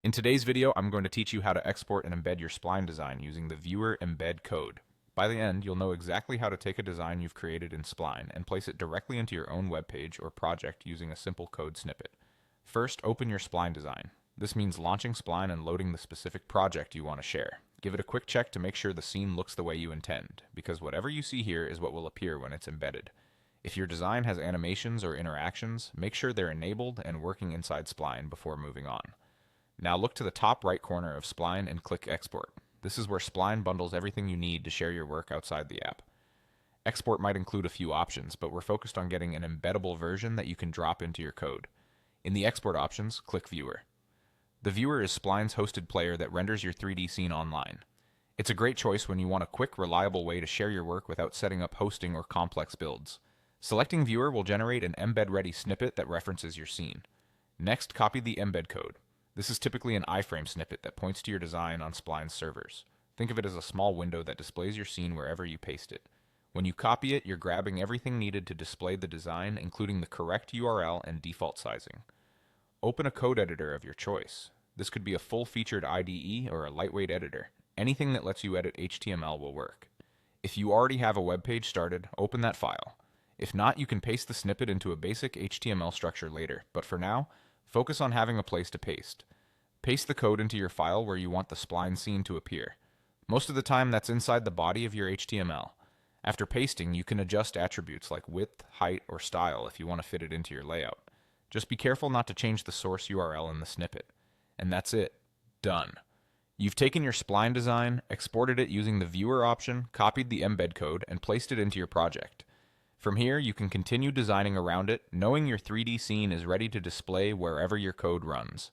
In today's video, I'm going to teach you how to export and embed your spline design using the Viewer Embed code. By the end, you'll know exactly how to take a design you've created in Spline and place it directly into your own web page or project using a simple code snippet. First, open your Spline design. This means launching Spline and loading the specific project you want to share. Give it a quick check to make sure the scene looks the way you intend, because whatever you see here is what will appear when it's embedded. If your design has animations or interactions, make sure they're enabled and working inside Spline before moving on. Now look to the top right corner of Spline and click Export. This is where Spline bundles everything you need to share your work outside the app. Export might include a few options, but we're focused on getting an embeddable version that you can drop into your code. In the export options, click Viewer. The Viewer is Spline's hosted player that renders your 3D scene online. It's a great choice when you want a quick, reliable way to share your work without setting up hosting or complex builds. Selecting Viewer will generate an embed-ready snippet that references your scene. Next, copy the embed code. This is typically an iframe snippet that points to your design on Spline's servers. Think of it as a small window that displays your scene wherever you paste it. When you copy it, you're grabbing everything needed to display the design, including the correct URL and default sizing. Open a code editor of your choice. This could be a full-featured IDE or a lightweight editor. Anything that lets you edit HTML will work. If you already have a web page started, open that file. If not, you can paste the snippet into a basic HTML structure later, but for now, focus on having a place to paste. Paste the code into your file where you want the spline scene to appear. Most of the time, that's inside the body of your HTML. After pasting, you can adjust attributes like width, height, or style if you want to fit it into your layout. Just be careful not to change the source URL in the snippet. And that's it. Done. You've taken your spline design, exported it using the viewer option, copied the embed code, and placed it into your project. From here, you can continue designing around it, knowing your 3D scene is ready to display wherever your code runs.